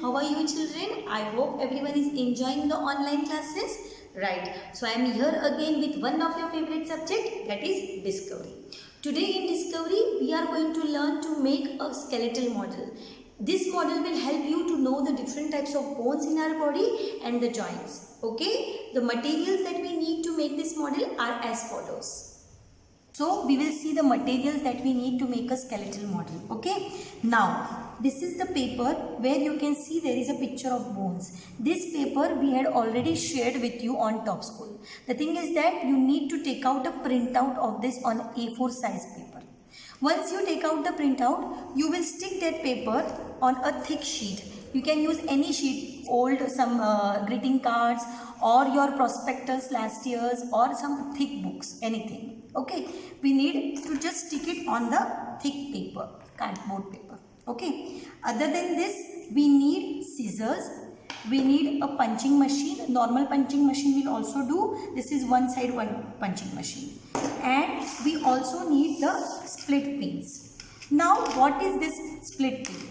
how are you children? I hope everyone is enjoying the online classes. Right, so I am here again with one of your favorite subject, that is discovery. Today in discovery we are going to learn to make a skeletal model. This model will help you to know the different types of bones in our body and the joints. Okay, the materials that we need to make this model are as follows. So we will see the materials that we need to make a skeletal model. Okay, now this is the paper where you can see there is a picture of bones. This paper we had already shared with you on Top School. The thing is that you need to take out a printout of this on A4 size paper. Once you take out the printout, you will stick that paper on a thick sheet. You can use any sheet, old some greeting cards or your prospectus last year's or some thick books, anything. Okay, we need to just stick it on the thick paper, cardboard paper. Okay, other than this, we need scissors. We need a punching machine. Normal punching machine will also do. This is one side one punching machine. And we also need the split pins. Now, what is this split pin?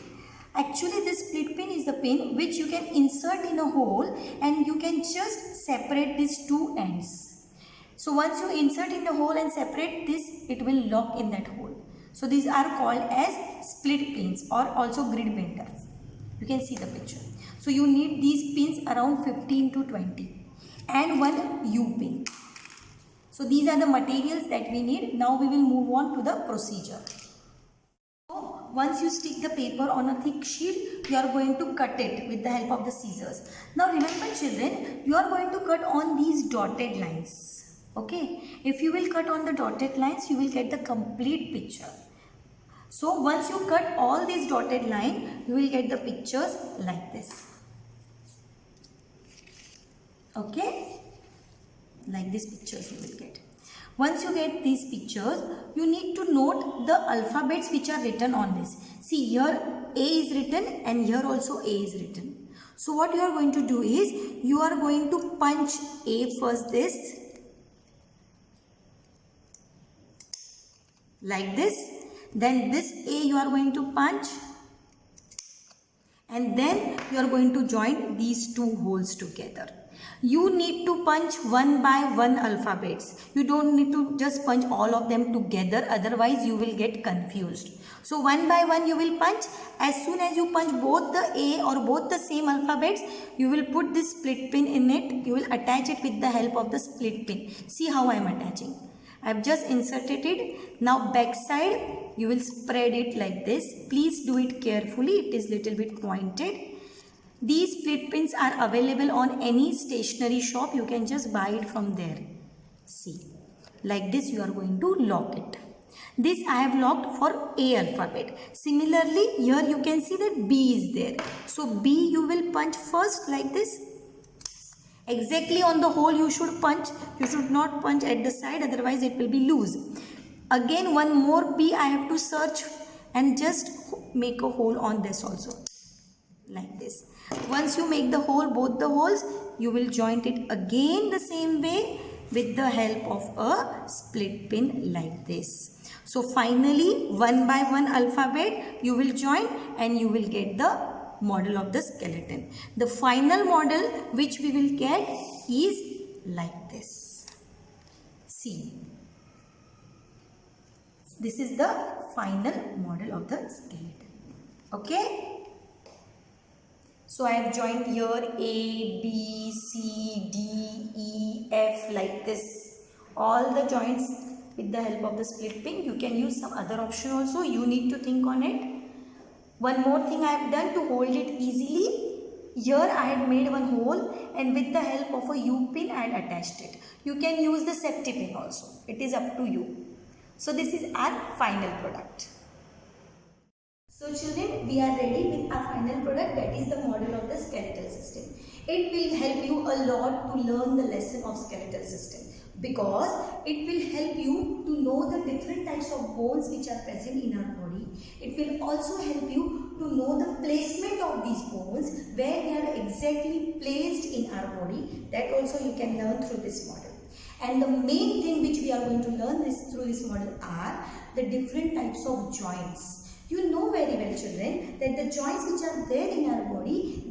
Actually, this split pin is the pin which you can insert in a hole and you can just separate these two ends. So once you insert in the hole and separate this, it will lock in that hole. So these are called as split pins or also grid benders. You can see the picture. So you need these pins around 15 to 20 and one U-pin. So these are the materials that we need. Now we will move on to the procedure. So once you stick the paper on a thick sheet, you are going to cut it with the help of the scissors. Now remember children, you are going to cut on these dotted lines. Okay, if you will cut on the dotted lines, you will get the complete picture. So once you cut all these dotted lines, you will get the pictures like this. Okay, like these pictures you will get. Once you get these pictures, you need to note the alphabets which are written on this. See, here A is written and here also A is written. So what you are going to do is, you are going to punch A first this. Like this, then this A you are going to punch and then you are going to join these two holes together. You need to punch one by one alphabets. You don't need to just punch all of them together, otherwise you will get confused. So one by one you will punch. As soon as you punch both the A or both the same alphabets, you will put this split pin in it. You will attach it with the help of the split pin. See how I am attaching. I have just inserted it. Now back side, you will spread it like this. Please do it carefully. It is little bit pointed. These split pins are available on any stationery shop. You can just buy it from there. See, like this you are going to lock it. This I have locked for A alphabet. Similarly, here you can see that B is there. So B you will punch first like this. Exactly on the hole you should punch. You should not punch at the side, otherwise it will be loose. Again one more B I have to search and just make a hole on this also. Like this. Once you make the hole, both the holes, you will join it again the same way with the help of a split pin like this. So finally one by one alphabet you will join and you will get the model of the skeleton. The final model which we will get is like this. See, this is the final model of the skeleton. Okay, so I have joined here A, B, C, D, E, F like this. All the joints with the help of the split pin. You can use some other option also. You need to think on it. One more thing I have done to hold it easily. Here I had made one hole and with the help of a U-pin I had attached it. You can use the safety pin also. It is up to you. So this is our final product. So children, we are ready with our final product, that is the model of the skeletal system. It will help you a lot to learn the lesson of skeletal system, because it will help you to know the different types of bones which are present in our body. It will also help you to know the placement of these bones, where they are exactly placed in our body. That also you can learn through this model. And the main thing which we are going to learn through this model are the different types of joints. You know very well children that the joints which are there in our body,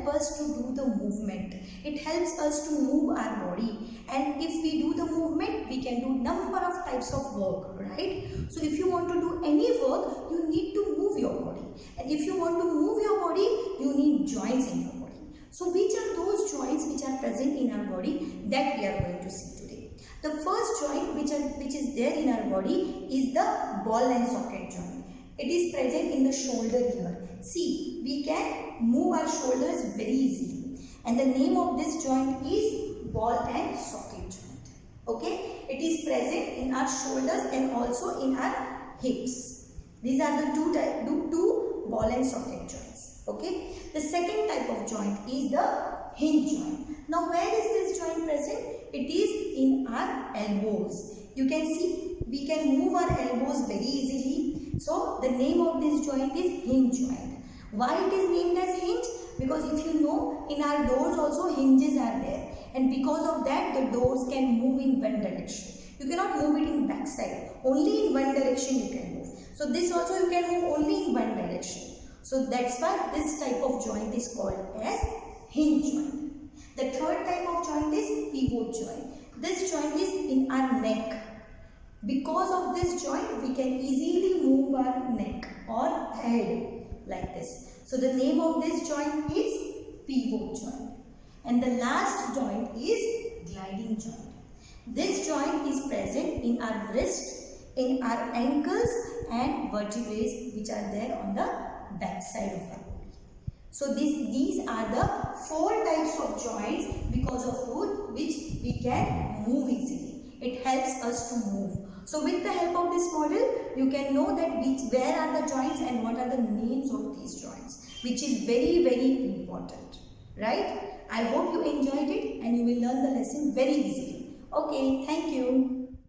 help us to do the movement. It helps us to move our body, and if we do the movement, we can do number of types of work, right? So if you want to do any work, you need to move your body, and if you want to move your body, you need joints in your body. So which are those joints which are present in our body that we are going to see today? The first joint which is there in our body is the ball and socket joint. It is present in the shoulder here. See, we can move our shoulders very easily, and the name of this joint is ball and socket joint. Okay, it is present in our shoulders and also in our hips. These are the two ball and socket joints. Okay, the second type of joint is the hinge joint. Now where is this joint present? It is in our elbows. You can see we can move our elbows very easily. So the name of this joint is hinge joint. Why it is named as hinge? Because if you know, in our doors also hinges are there, and because of that the doors can move in one direction. You cannot move it in back side. Only in one direction you can move. So this also you can move only in one direction. So that's why this type of joint is called as hinge joint. The third type of joint is pivot joint. This joint is in our neck. Because of this joint, we can easily move our neck or head like this. So the name of this joint is pivot joint. And the last joint is gliding joint. This joint is present in our wrist, in our ankles and vertebrae which are there on the back side of our body. So these are the 4 types of joints because of which we can move easily. It helps us to move. So with the help of this model, you can know that where are the joints and what are the names of these joints, which is very, very important, right? I hope you enjoyed it and you will learn the lesson very easily. Okay, thank you.